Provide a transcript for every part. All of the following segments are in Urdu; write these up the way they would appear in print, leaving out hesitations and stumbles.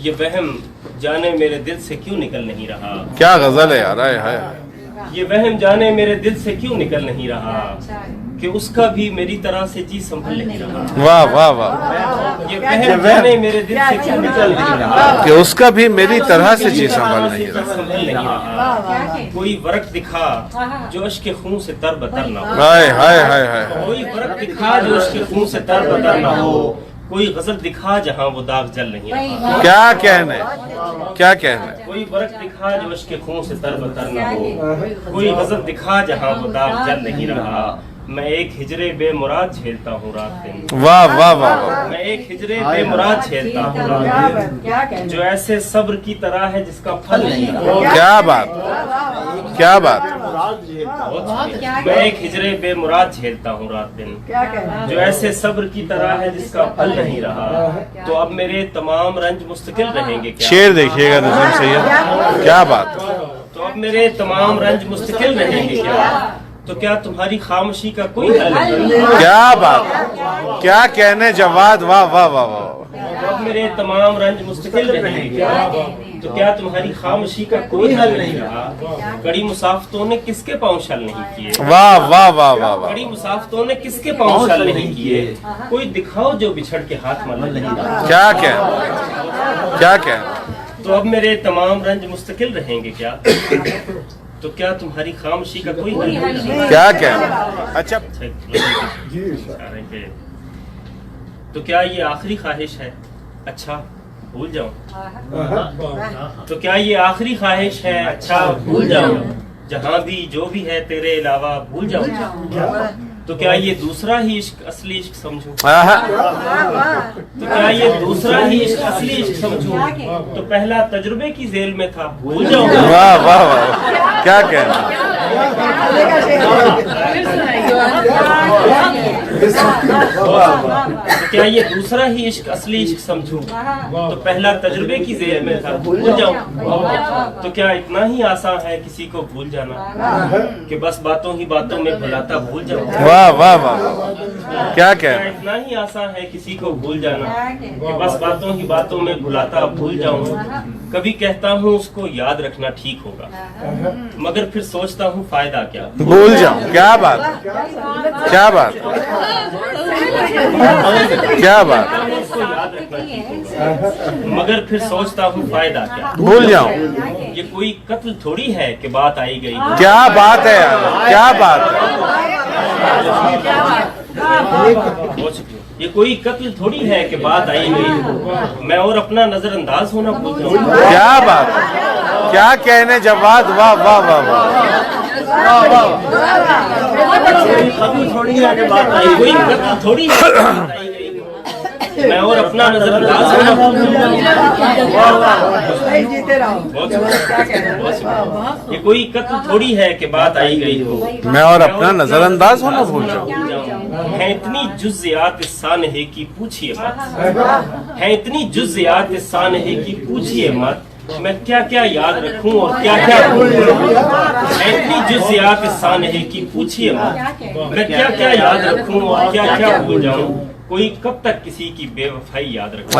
یہ وہم جانے میرے دل سے کیوں نکل نہیں رہا. کیا غزل ہے یار. ہے یہ وہم جانے میرے دل سے کیوں نکل نہیں رہا کہ اس کا بھی میری طرح سے جی سنبھل نہیں رہا. واہ واہ واہ. یہ وہم جانے میرے دل سے کیوں نکل نہیں رہا کہ اس کا بھی میری طرح سے جی سنبھل نہیں رہا. سنبھل نہیں رہا. کوئی ورق دکھا جو اشک خون سے تر بتر نہ ہو. ہائے ہائے ہائے ہائے. کوئی ورق دکھا جو اشک خون سے تر بتر نہ ہو. کوئی غزل دکھا جہاں وہ داغ جل نہیں رہا. کیا کہنے کیا کہنے. کوئی ورق دکھا جو اشک خون سے تر بتر نہ ہو. کوئی غزل دکھا جہاں وہ داغ جل نہیں رہا. میں ایک ہجرے بے مراد جھیلتا ہوں رات دن. واہ واہ واہ. میں ایک ہجرے بے مراد جھیلتا ہوں رات دن جو ایسے صبر کی طرح ہے جس کا پھل نہیں رہا. کیا بات کیا بات. میں ایک ہجرے بے مراد جھیلتا ہوں رات دن جو ایسے صبر کی طرح ہے جس کا پھل نہیں رہا. تو اب میرے تمام رنج مستقل رہیں گے کیا. شعر دیکھیے گا نظیم سید. کیا بات. تو اب میرے تمام رنج مستقل رہیں گے کیا. تو کیا تمہاری خاموشی کا کوئی حل نہیں. کیا بات. کیا کہنے جواد. واہ واہ واہ واہ. تو اب میرے تمام رنج مستقل رہیں گے کیا. تو کیا تمہاری خاموشی کا کوئی حل نہیں رہا. کڑی مسافتوں نے کس کے پاؤں چھل نہیں کیے. واہ واہ واہ واہ واہ. کڑی مسافتوں نے کس کے پاؤں چھل نہیں کیے. کوئی دکھاؤ جو بچھڑ کے ہاتھ مل نہیں رہا. کیا کہنے کیا کہنے. تو اب میرے تمام رنج مستقل رہیں گے کیا. تو کیا تمہاری خاموشی کا کوئی حل نہیں رہا. کیا کہنے. اچھا تو کیا یہ آخری خواہش ہے. اچھا بھول جاؤں. تو کیا یہ آخری خواہش ہے. اچھا بھول جاؤں. جہاں بھی جو بھی ہے تیرے علاوہ بھول جاؤں. تو کیا یہ دوسرا ہی عشق اصلی عشق سمجھوں. تو کیا یہ دوسرا ہی عشق اصلی عشق سمجھوں. تو پہلا تجربے کی ذیل میں تھا بھول جاؤں. واہ واہ واہ. کیا کہنے. تو کیا یہ دوسرا ہی عشق اصلی عشق سمجھوں. تو پہلا تجربے کی ذیل میں تھا بھول جاؤں. تو کیا اتنا ہی آسان ہے کسی کو بھول جانا کہ بس باتوں ہی باتوں میں بھلاتا بھول جاؤں. واہ واہ واہ. کیا کہنے. اتنا ہی آسان ہے کسی کو بھول جانا کہ بس باتوں ہی باتوں میں بھلاتا بھول جاؤں. کبھی کہتا ہوں اس کو یاد رکھنا ٹھیک ہوگا مگر پھر سوچتا ہوں فائدہ کیا. بھول جاؤں. کیا بات کیا بات کیا بات. اس کو یاد رکھنا ٹھیک ہوگا مگر پھر سوچتا ہوں فائدہ کیا. بھول جاؤں. یہ کوئی قتل تھوڑی ہے کہ بات آئی گئی. کیا بات ہے یار. کیا بات ہے. یہ کوئی قتل تھوڑی ہے کہ بات آئی گئی. میں اور اپنا نظر انداز ہونا بھول جاؤں. کیا بات. کیا کہنے جواد. واہ واہ واہ واہ. کوئی قتل تھوڑی ہے کہ بات آئی گئی. میں اور اپنا نظر انداز ہونا بھول جاؤں. یہ کوئی قتل تھوڑی ہے کہ بات آئی گئی ہو. میں اور اپنا نظر انداز ہونا بھول جاؤں. ہے اتنی جزیات سانحے کی پوچھئے مت. ہے اتنی جزیات سانحے کی پوچھئے مت. میں کیا کیا یاد رکھوں اور کیا کیا بھول جاؤں. ہے اتنی جزیات سانحے کی پوچھئے مت. میں کیا کیا یاد رکھوں اور کیا کیا بھول جاؤں. کوئی کب تک کسی کی بے وفائی یاد رکھے.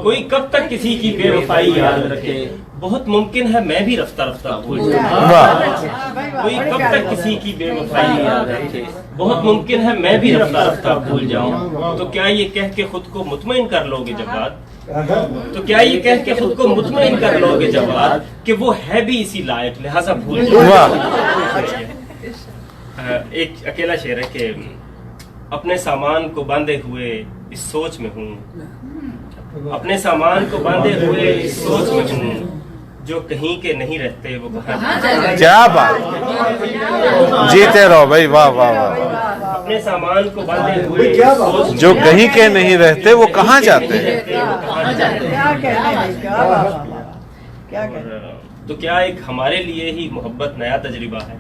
کوئی کب تک کسی کی بے وفائی یاد رکھے. بہت ممکن ہے میں بھی رفتہ رفتہ بھول جاؤں. کوئی کب تک کسی کی بے وفائی یاد رکھے. بہت ممکن ہے میں بھی رفتہ رفتہ بھول جاؤں. تو کیا یہ کہہ کے خود کو مطمئن کر لو گے جواد. تو کیا یہ کہہ کے خود کو مطمئن کر لو گے جواد کہ وہ ہے بھی اسی لائق لہذا بھول جاؤں. ایک اکیلا شعر ہے کہ اپنے سامان کو باندھے ہوئے اس سوچ میں ہوں. اپنے سامان کو باندھے ہوئے اس سوچ میں ہوں. جو کہیں کے نہیں رہتے وہ کہاں جاتے. کیا بات. جیتے رہو بھائی. واہ واہ واہ. اپنے سامان کو باندھے ہوئے اس سوچ میں جو کہیں کے نہیں رہتے وہ کہاں جاتے ہیں. تو کیا ایک ہمارے لیے ہی محبت نیا تجربہ ہے.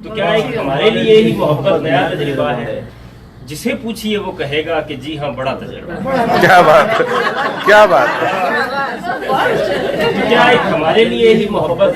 تو کیا ایک ہمارے لیے ہی محبت نیا تجربہ ہے. جسے پوچھئے وہ کہے گا کہ جی ہاں بڑا تجربہ. کیا بات. کیا بات. کیا ایک ہمارے لیے ہی محبت.